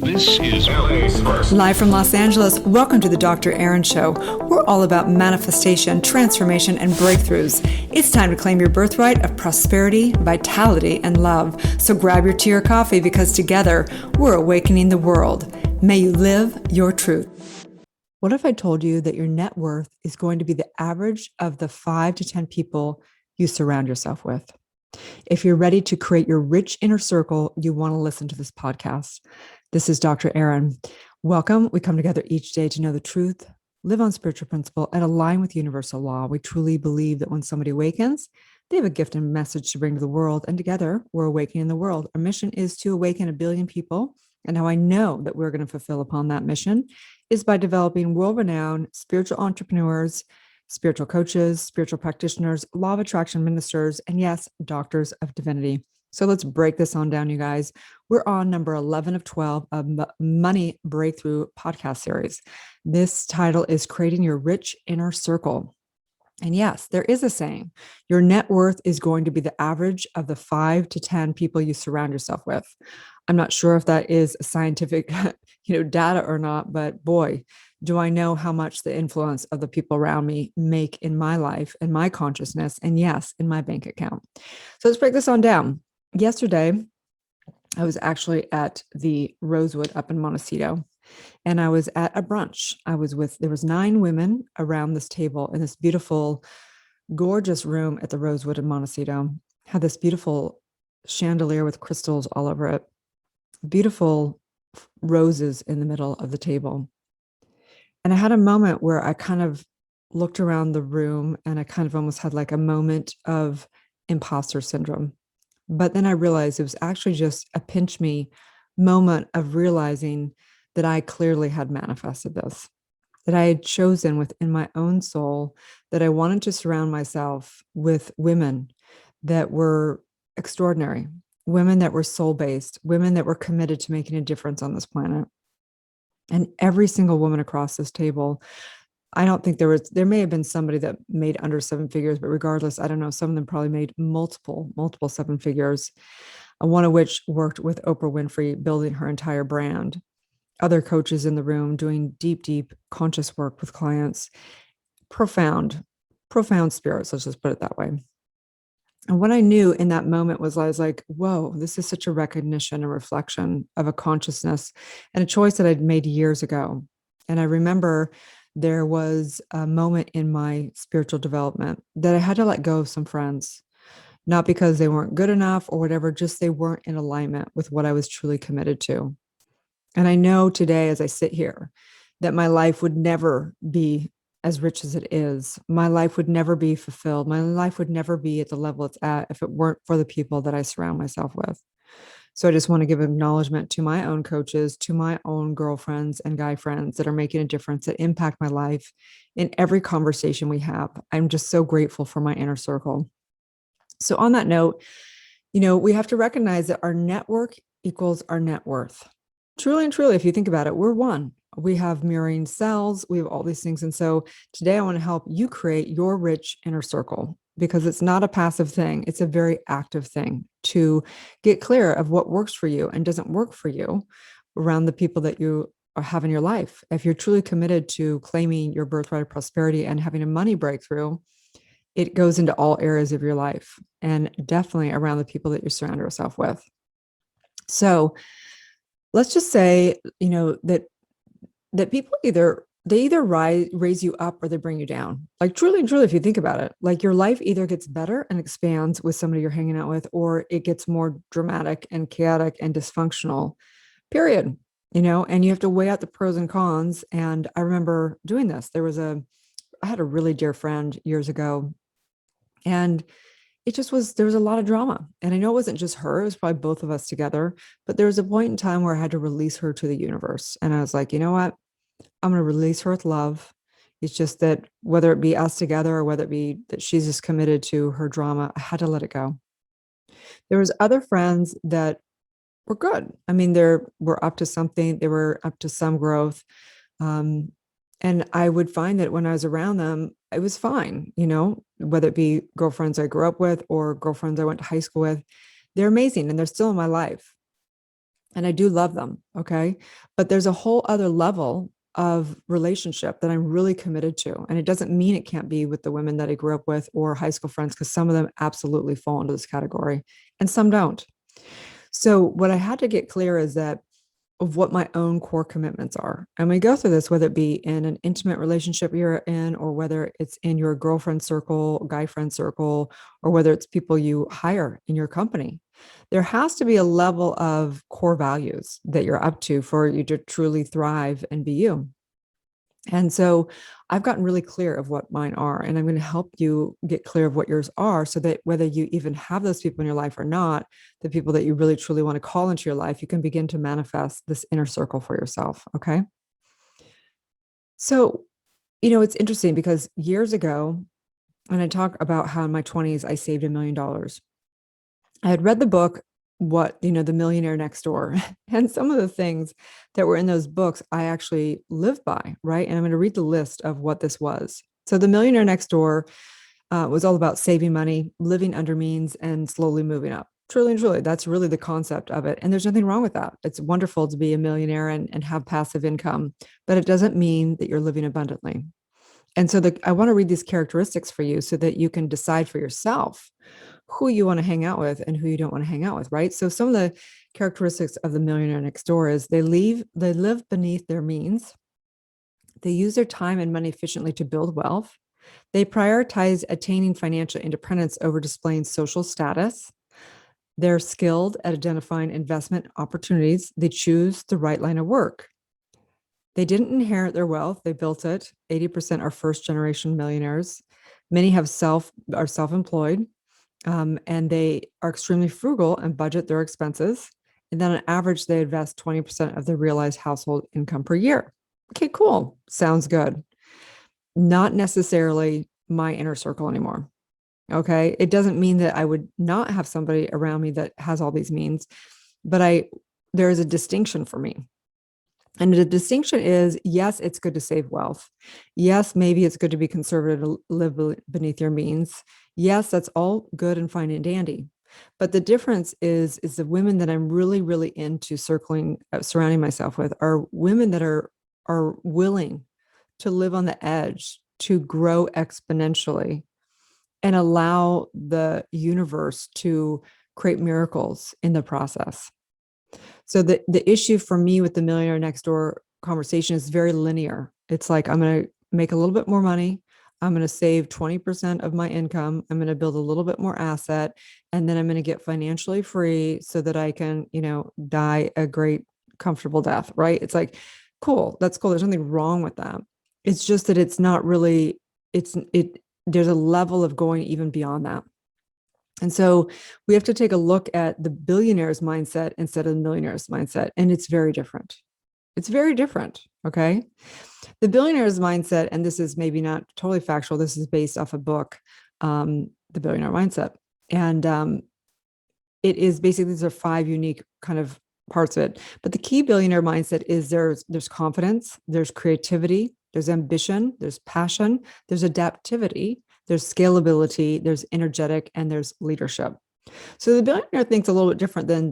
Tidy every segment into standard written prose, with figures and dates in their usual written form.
This is LA's first. Live from Los Angeles, welcome to the Dr. Erin Show. We're all about manifestation, transformation, and breakthroughs. It's time to claim your birthright of prosperity, vitality, and love. So grab your tea or coffee because together we're awakening the world. May you live your truth. What if I told you that your net worth is going to be the average of the 5 to 10 people you surround yourself with? If you're ready to create your rich inner circle, you want to listen to this podcast. This is Dr. Erin. Welcome. We come together each day to know the truth, live on spiritual principle, and align with universal law. We truly believe that when somebody awakens, they have a gift and message to bring to the world, and together we're awakening the world. Our mission is to awaken 1 billion people, and how I know that we're going to fulfill upon that mission is by developing world-renowned spiritual entrepreneurs, spiritual coaches, spiritual practitioners, law of attraction ministers, and yes, doctors of divinity. So let's break this on down, you guys. We're on number 11 of 12 of Money Breakthrough podcast series. This title is Creating Your Rich Inner Circle. And yes, there is a saying, your net worth is going to be the average of the 5 to 10 people you surround yourself with. I'm not sure if that is scientific, data or not, but boy, do I know how much the influence of the people around me make in my life and my consciousness, and yes, in my bank account. So let's break this on down. Yesterday, I was actually at the Rosewood up in Montecito, and I was at a brunch. There was 9 women around this table in this beautiful, gorgeous room at the Rosewood in Montecito. Had this beautiful chandelier with crystals all over it, beautiful roses in the middle of the table. And I had a moment where I kind of looked around the room and I kind of almost had like a moment of imposter syndrome. But then I realized it was actually just a pinch me moment of realizing that I clearly had manifested this, that I had chosen within my own soul that I wanted to surround myself with women that were extraordinary, women that were soul-based, women that were committed to making a difference on this planet. And every single woman across this table, I don't think there may have been somebody that made under 7 figures, but regardless, I don't know, some of them probably made multiple 7 figures, one of which worked with Oprah Winfrey, building her entire brand. Other coaches in the room doing deep conscious work with clients, profound spirits, let's just put it that way. And what I knew in that moment was I was like, whoa, this is such a recognition and reflection of a consciousness and a choice that I'd made years ago. And I remember there was a moment in my spiritual development that I had to let go of some friends, not because they weren't good enough or whatever, just they weren't in alignment with what I was truly committed to. And I know today, as I sit here, that my life would never be as rich as it is. My life would never be fulfilled. My life would never be at the level it's at if it weren't for the people that I surround myself with. So I just want to give acknowledgement to my own coaches, to my own girlfriends and guy friends that are making a difference, that impact my life in every conversation we have. I'm just so grateful for my inner circle. So on that note, we have to recognize that our network equals our net worth. Truly and truly, if you think about it, we're one. We have mirroring cells. We have all these things. And so today I want to help you create your rich inner circle, because it's not a passive thing. It's a very active thing to get clear of what works for you and doesn't work for you around the people that you have in your life. If you're truly committed to claiming your birthright of prosperity and having a money breakthrough, it goes into all areas of your life, and definitely around the people that you surround yourself with. So let's just say, that people either raise you up or they bring you down. Like truly and truly, if you think about it, like your life either gets better and expands with somebody you're hanging out with, or it gets more dramatic and chaotic and dysfunctional, period. And you have to weigh out the pros and cons. And I remember doing this. I had a really dear friend years ago, and there was a lot of drama. And I know it wasn't just her, it was probably both of us together, but there was a point in time where I had to release her to the universe. And I was like, you know what? I'm going to release her with love. It's just that whether it be us together or whether it be that she's just committed to her drama, I had to let it go. There was other friends that were good. I mean, they were up to something. They were up to some growth. And I would find that when I was around them, it was fine, whether it be girlfriends I grew up with or girlfriends I went to high school with. They're amazing and they're still in my life. and I do love them. Okay. But there's a whole other level of relationship that I'm really committed to. And it doesn't mean it can't be with the women that I grew up with or high school friends, because some of them absolutely fall into this category and some don't. So what I had to get clear is that of what my own core commitments are. And we go through this, whether it be in an intimate relationship you're in, or whether it's in your girlfriend circle, guy friend circle, or whether it's people you hire in your company. There has to be a level of core values that you're up to for you to truly thrive and be you. And so I've gotten really clear of what mine are, and I'm going to help you get clear of what yours are so that whether you even have those people in your life or not, the people that you really truly want to call into your life, you can begin to manifest this inner circle for yourself. Okay. So, it's interesting because years ago, when I talk about how in my 20s I saved $1 million, I had read the book, The Millionaire Next Door. And some of the things that were in those books, I actually lived by, right? And I'm going to read the list of what this was. So The Millionaire Next Door was all about saving money, living under means, and slowly moving up. Truly and truly, that's really the concept of it. And there's nothing wrong with that. It's wonderful to be a millionaire and have passive income, but it doesn't mean that you're living abundantly. And so I want to read these characteristics for you so that you can decide for yourself who you want to hang out with and who you don't want to hang out with, right? So some of the characteristics of the millionaire next door is they live beneath their means. They use their time and money efficiently to build wealth. They prioritize attaining financial independence over displaying social status. They're skilled at identifying investment opportunities. They choose the right line of work. They didn't inherit their wealth, they built it. 80% are first generation millionaires. Many are self-employed, and they are extremely frugal and budget their expenses. And then on average, they invest 20% of their realized household income per year. Okay, cool. Sounds good. Not necessarily my inner circle anymore. Okay. It doesn't mean that I would not have somebody around me that has all these means, but there is a distinction for me. And the distinction is, yes, it's good to save wealth. Yes, maybe it's good to be conservative, to live beneath your means. Yes, that's all good and fine and dandy. But the difference is the women that I'm really, really into surrounding myself with are women that are willing to live on the edge, to grow exponentially, and allow the universe to create miracles in the process. So the issue for me with the millionaire next door conversation is very linear. It's like, I'm going to make a little bit more money. I'm going to save 20% of my income. I'm going to build a little bit more asset, and then I'm going to get financially free so that I can, die a great, comfortable death, right? It's like, cool. That's cool. There's nothing wrong with that. It's just that it's not really, there's a level of going even beyond that. And so we have to take a look at the billionaire's mindset instead of the millionaire's mindset. And it's very different. It's very different. Okay. The billionaire's mindset, and this is maybe not totally factual, this is based off a book, The Billionaire Mindset. And it is basically, these are 5 unique kind of parts of it. But the key billionaire mindset is there's confidence, there's creativity, there's ambition, there's passion, there's adaptivity, there's scalability, there's energetic, and there's leadership. So the billionaire thinks a little bit different than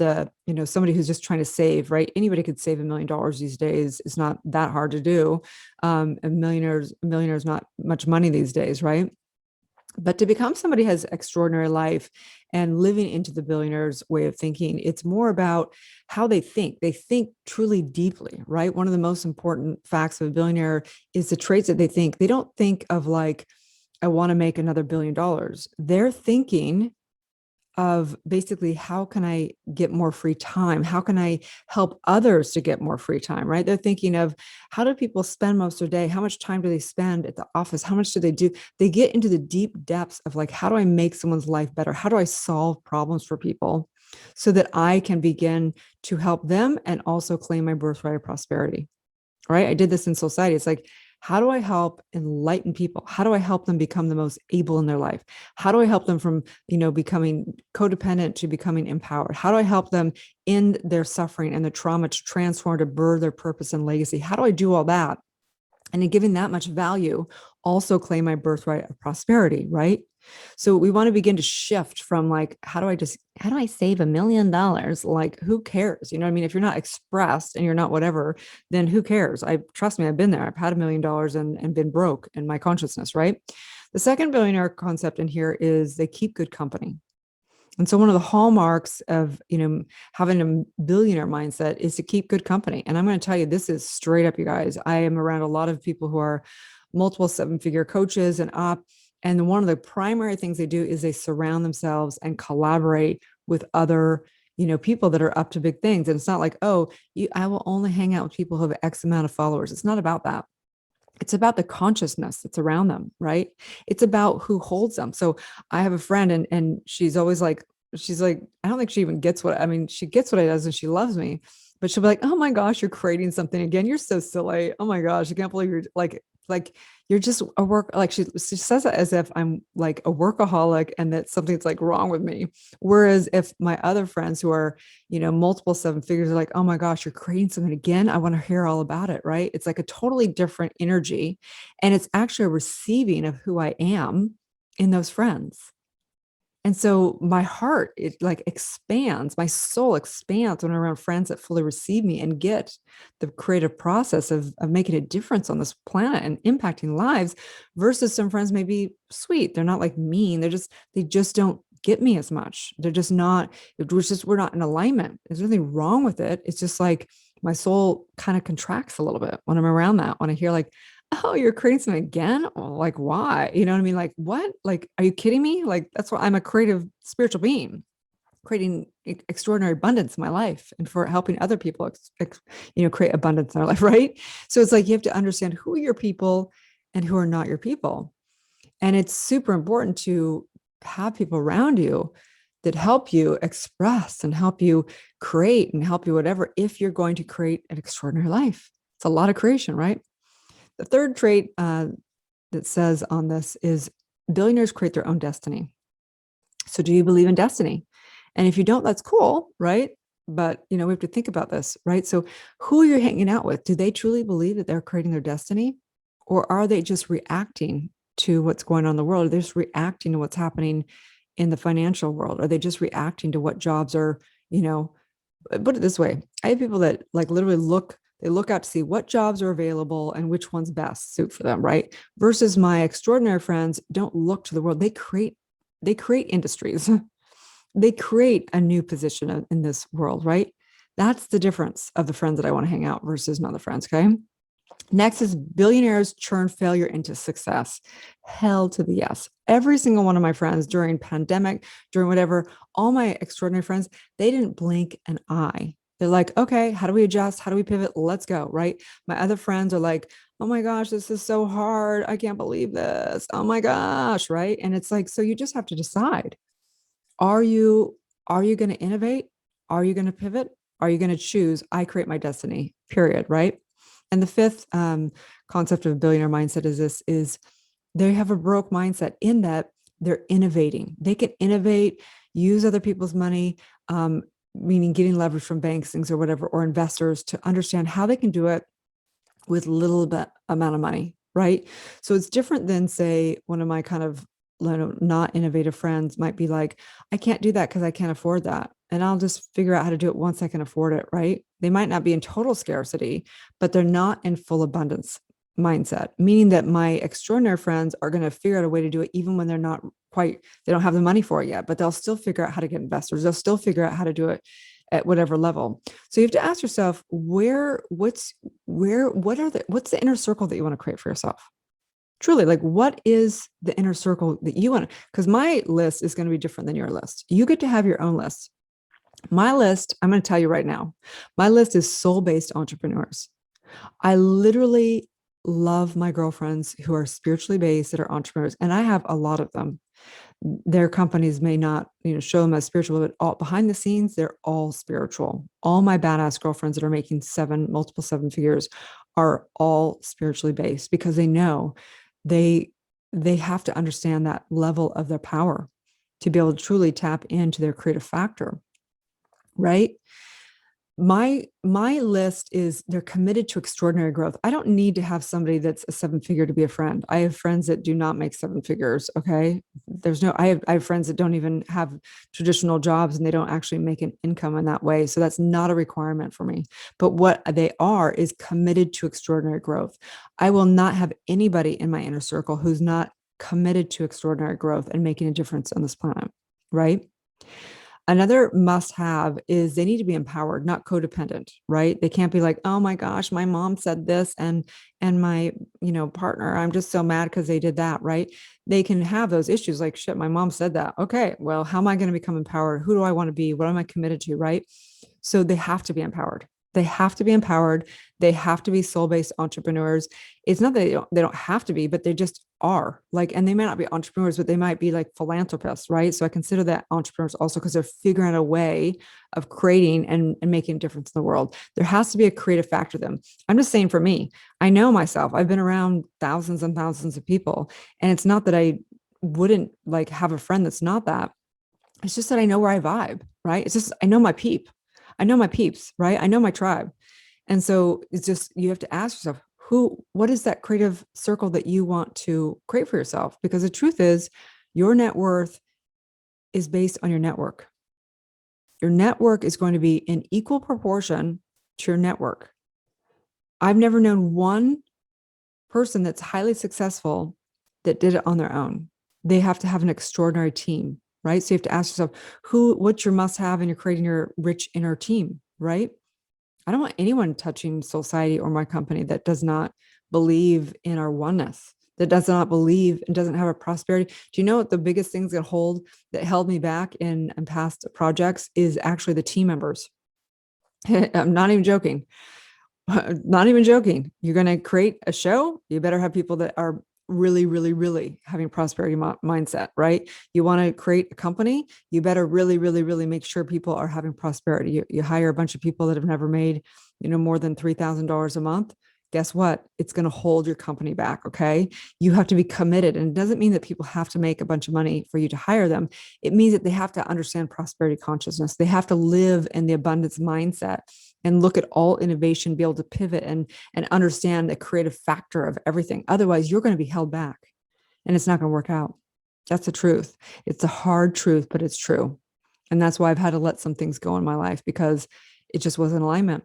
somebody who's just trying to save, right? Anybody could save $1 million these days. It's not that hard to do. A millionaire is not much money these days, right? But to become somebody who has extraordinary life and living into the billionaire's way of thinking, it's more about how they think. They think truly deeply, right? One of the most important facts of a billionaire is the traits that they think. They don't think of like, I want to make another $1 billion. They're thinking of basically, how can I get more free time? How can I help others to get more free time, right? They're thinking of, how do people spend most of their day? How much time do they spend at the office? How much do they do? They get into the deep depths of like, how do I make someone's life better? How do I solve problems for people so that I can begin to help them and also claim my birthright of prosperity, right? I did this in Soulciété. It's like, how do I help enlighten people? How do I help them become the most able in their life? How do I help them from, becoming codependent to becoming empowered? How do I help them in their suffering and their trauma to transform, to birth their purpose and legacy? How do I do all that? And in giving that much value, also claim my birthright of prosperity, right? So we want to begin to shift from like, how do I save $1 million? Like, who cares? You know what I mean? If you're not expressed and you're not whatever, then who cares? Trust me, I've been there. I've had $1 million and been broke in my consciousness, right? The second billionaire concept in here is they keep good company. And so one of the hallmarks of, having a billionaire mindset is to keep good company. And I'm going to tell you, this is straight up, you guys. I am around a lot of people who are multiple seven-figure coaches and up. And one of the primary things they do is they surround themselves and collaborate with other, people that are up to big things. And it's not like, oh, I will only hang out with people who have X amount of followers. It's not about that. It's about the consciousness that's around them, right? It's about who holds them. So I have a friend and she's always like, I don't think she even gets she gets what I does and she loves me, but she'll be like, oh my gosh, you're creating something again. You're so silly. Oh my gosh, I can't believe you're like you're just a work, like she says it as if I'm like a workaholic and that something's like wrong with me. Whereas if my other friends who are, multiple seven figures are like, oh my gosh, you're creating something again, I want to hear all about it, right? It's like a totally different energy. And it's actually a receiving of who I am in those friends. And so my heart, it like expands, my soul expands when I'm around friends that fully receive me and get the creative process of making a difference on this planet and impacting lives, versus some friends may be sweet. They're not like mean. They just don't get me as much. They're just not, we're not in alignment. There's nothing wrong with it. It's just like my soul kind of contracts a little bit when I'm around that, when I hear like, oh, you're creating something again? Oh, like, why? You know what I mean? Like, what? Like, are you kidding me? Like, that's why I'm a creative spiritual being, creating extraordinary abundance in my life and for helping other people, create abundance in their life, right? So it's like, you have to understand who are your people and who are not your people. And it's super important to have people around you that help you express and help you create and help you whatever, if you're going to create an extraordinary life. It's a lot of creation, right? The third trait that says on this is billionaires create their own destiny. So do you believe in destiny? And if you don't, that's cool, right? But, we have to think about this, right? So who are you hanging out with? Do they truly believe that they're creating their destiny? Or are they just reacting to what's going on in the world? Are they just reacting to what's happening in the financial world? Are they just reacting to what jobs are, put it this way. I have people that like literally look out to see what jobs are available and which ones best suit for them, right? Versus my extraordinary friends don't look to the world. They create industries. They create a new position in this world, right? That's the difference of the friends that I want to hang out versus not the friends, okay? Next is billionaires churn failure into success. Hell to the yes. Every single one of my friends during pandemic, during whatever, all my extraordinary friends, they didn't blink an eye. They're like, okay, how do we adjust? How do we pivot? Let's go, right? My other friends are like, oh my gosh, this is so hard. I can't believe this. Oh my gosh, right? And it's like, so you just have to decide. Are you going to innovate? Are you going to pivot? Are you going to choose, I create my destiny, period, right? And the fifth concept of billionaire mindset is they have a broke mindset in that they're innovating. They can innovate, use other people's money, meaning getting leverage from banks, things or whatever, or investors, to understand how they can do it with little bit amount of money, right? So it's different than, say, one of my kind of not innovative friends might be like, I can't do that because I can't afford that. And I'll just figure out how to do it once I can afford it, right? They might not be in total scarcity, but they're not in full abundance mindset, meaning that my extraordinary friends are going to figure out a way to do it even when they're not quite, they don't have the money for it yet, but they'll still figure out how to get investors. They'll still figure out how to do it at whatever level. So you have to ask yourself, what's the inner circle that you want to create for yourself? Truly, like, what is the inner circle that you want to, because my list is going to be different than your list. You get to have your own list. My list, I'm going to tell you right now, my list is soul-based entrepreneurs. I literally love my girlfriends who are spiritually based, that are entrepreneurs, and I have a lot of them. Their companies may not, show them as spiritual, but all behind the scenes, they're all spiritual. All my badass girlfriends that are making multiple seven figures are all spiritually based, because they know they have to understand that level of their power to be able to truly tap into their creative factor, right? My list is they're committed to extraordinary growth. I don't need to have somebody that's a seven figure to be a friend. I have friends that do not make seven figures. Okay. I have friends that don't even have traditional jobs and they don't actually make an income in that way. So that's not a requirement for me. But what they are is committed to extraordinary growth. I will not have anybody in my inner circle who's not committed to extraordinary growth and making a difference on this planet. Right. Another must have is they need to be empowered, not codependent, right? They can't be like, oh my gosh, my mom said this and my, partner, I'm just so mad because they did that, right? They can have those issues like, shit, my mom said that. Okay, well, how am I going to become empowered? Who do I want to be? What am I committed to, right? So they have to be empowered. They have to be empowered. They have to be soul-based entrepreneurs. It's not that they don't have to be, but they just are like, and they may not be entrepreneurs, but they might be like philanthropists, right? So I consider that entrepreneurs also because they're figuring out a way of creating and making a difference in the world. There has to be a creative factor to them. I'm just saying for me, I know myself, I've been around thousands and thousands of people. And it's not that I wouldn't like have a friend that's not that. It's just that I know where I vibe, right? It's just, I know my peeps, right? I know my tribe. And so it's just, you have to ask yourself, what is that creative circle that you want to create for yourself? Because the truth is, your net worth is based on your network. Your network is going to be in equal proportion to your network. I've never known one person that's highly successful that did it on their own. They have to have an extraordinary team, right? So you have to ask yourself, what's your must have, and you're creating your rich inner team, right? I don't want anyone touching Soulciété or my company that does not believe in our oneness, that does not believe and doesn't have a prosperity. Do you know what the biggest things that held me back in past projects is actually the team members? I'm not even joking. Not even joking. You're going to create a show. You better have people that are really, really, really having prosperity mindset, right? You want to create a company, you better really, really, really make sure people are having prosperity. You hire a bunch of people that have never made, more than $3,000 a month. Guess what? It's going to hold your company back. Okay. You have to be committed. And it doesn't mean that people have to make a bunch of money for you to hire them. It means that they have to understand prosperity consciousness. They have to live in the abundance mindset and look at all innovation, be able to pivot and understand the creative factor of everything. Otherwise, you're going to be held back and it's not going to work out. That's the truth. It's a hard truth, but it's true. And that's why I've had to let some things go in my life, because it just wasn't alignment.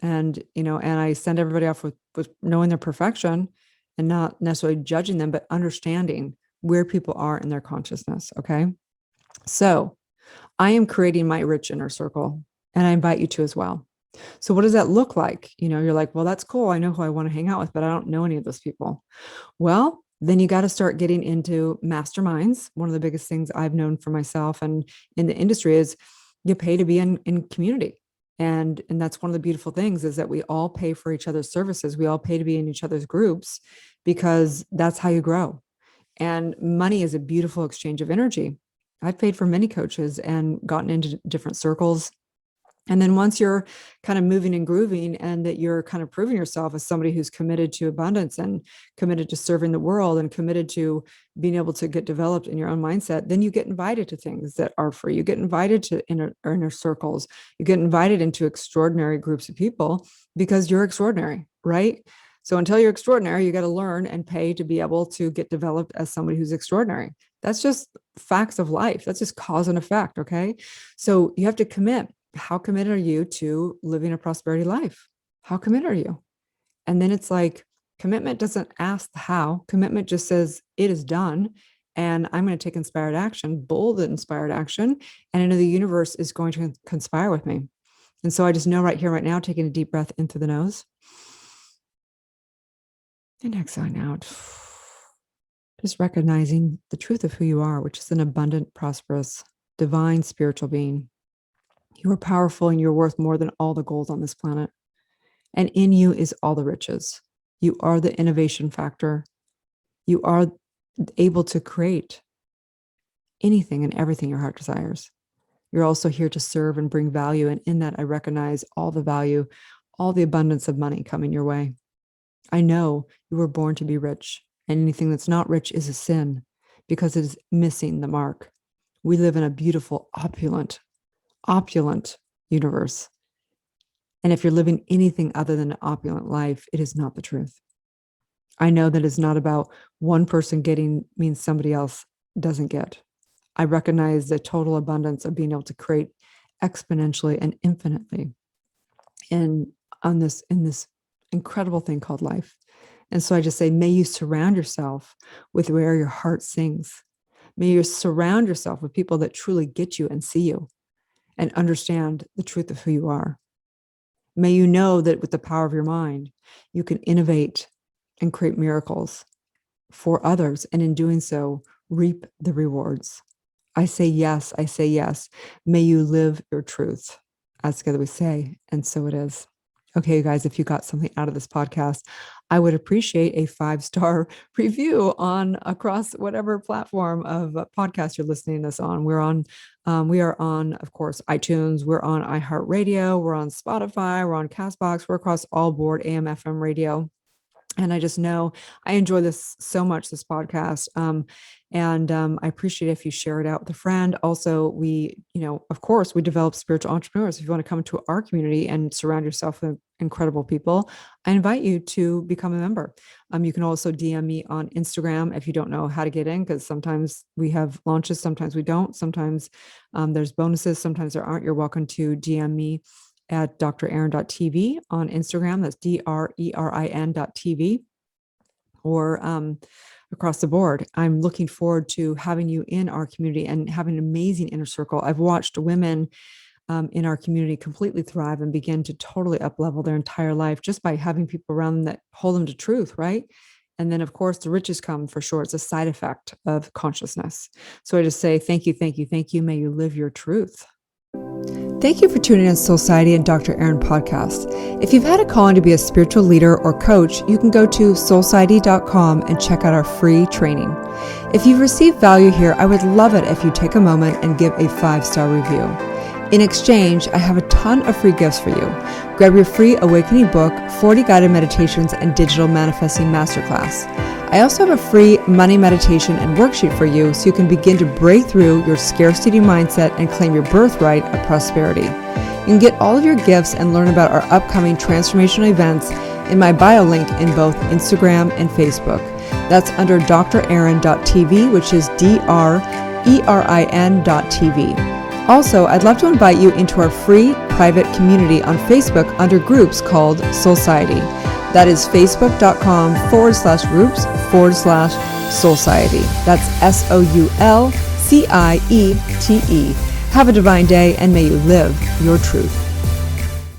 And, and I send everybody off with knowing their perfection and not necessarily judging them, but understanding where people are in their consciousness. Okay. So I am creating my rich inner circle, and I invite you to as well. So what does that look like? You're like, well, that's cool. I know who I want to hang out with, but I don't know any of those people. Well, then you got to start getting into masterminds. One of the biggest things I've known for myself and in the industry is you pay to be in community. And that's one of the beautiful things, is that we all pay for each other's services. We all pay to be in each other's groups, because that's how you grow. And money is a beautiful exchange of energy. I've paid for many coaches and gotten into different circles. And then once you're kind of moving and grooving, and that you're kind of proving yourself as somebody who's committed to abundance and committed to serving the world and committed to being able to get developed in your own mindset, then you get invited to things that are free. You get invited to inner circles. You get invited into extraordinary groups of people, because you're extraordinary, right? So until you're extraordinary, you got to learn and pay to be able to get developed as somebody who's extraordinary. That's just facts of life. That's just cause and effect. Okay. So you have to commit. How committed are you to living a prosperity life? How committed are you? And then it's like, commitment doesn't ask the how. Commitment just says it is done. And I'm going to take inspired action, bold inspired action. And I know the universe is going to conspire with me. And so I just know right here, right now, taking a deep breath in through the nose and exhaling out. Just recognizing the truth of who you are, which is an abundant, prosperous, divine, spiritual being. You are powerful, and you're worth more than all the gold on this planet. And in you is all the riches. You are the innovation factor. You are able to create anything and everything your heart desires. You're also here to serve and bring value. And in that, I recognize all the value, all the abundance of money coming your way. I know you were born to be rich, and anything that's not rich is a sin, because it is missing the mark. We live in a beautiful, opulent universe. And if you're living anything other than an opulent life, it is not the truth. I know that it's not about one person getting means somebody else doesn't get. I recognize the total abundance of being able to create exponentially and infinitely in this incredible thing called life. And so I just say, may you surround yourself with where your heart sings. May you surround yourself with people that truly get you and see you and understand the truth of who you are. May you know that with the power of your mind, you can innovate and create miracles for others. And in doing so, reap the rewards. I say yes. I say yes. May you live your truth. As together we say, and so it is. Okay, you guys, if you got something out of this podcast, I would appreciate a 5-star review across whatever platform of podcast you're listening to us on. We are on, of course, iTunes. We're on iHeartRadio. We're on Spotify. We're on Castbox. We're across all board AM, FM radio. And I just know I enjoy this so much, this podcast. I appreciate it if you share it out with a friend. Also, of course, we develop spiritual entrepreneurs. If you want to come to our community and surround yourself with incredible people, I invite you to become a member. You can also DM me on Instagram if you don't know how to get in, because sometimes we have launches, sometimes we don't. Sometimes there's bonuses, sometimes there aren't. You're welcome to DM me at drerin.tv on Instagram. That's DRERIN.tv, or across the board. I'm looking forward to having you in our community and having an amazing inner circle. I've watched women in our community completely thrive and begin to totally up-level their entire life just by having people around them that hold them to truth, right? And then, of course, the riches come for sure. It's a side effect of consciousness. So I just say thank you, thank you, thank you. May you live your truth. Thank you for tuning in to Soulciété and Dr. Erin podcast. If you've had a calling to be a spiritual leader or coach, you can go to soulciety.com and check out our free training. If you've received value here, I would love it if you take a moment and give a 5-star review. In exchange, I have a ton of free gifts for you. Grab your free awakening book, 40 guided meditations, and digital manifesting masterclass. I also have a free money meditation and worksheet for you so you can begin to break through your scarcity mindset and claim your birthright of prosperity. You can get all of your gifts and learn about our upcoming transformational events in my bio link in both Instagram and Facebook. That's under drerin.tv, which is DRERIN.tv. Also, I'd love to invite you into our free private community on Facebook under groups called Soulciété. That is facebook.com/groups/Soulciété. That's SOULCIETE. Have a divine day and may you live your truth.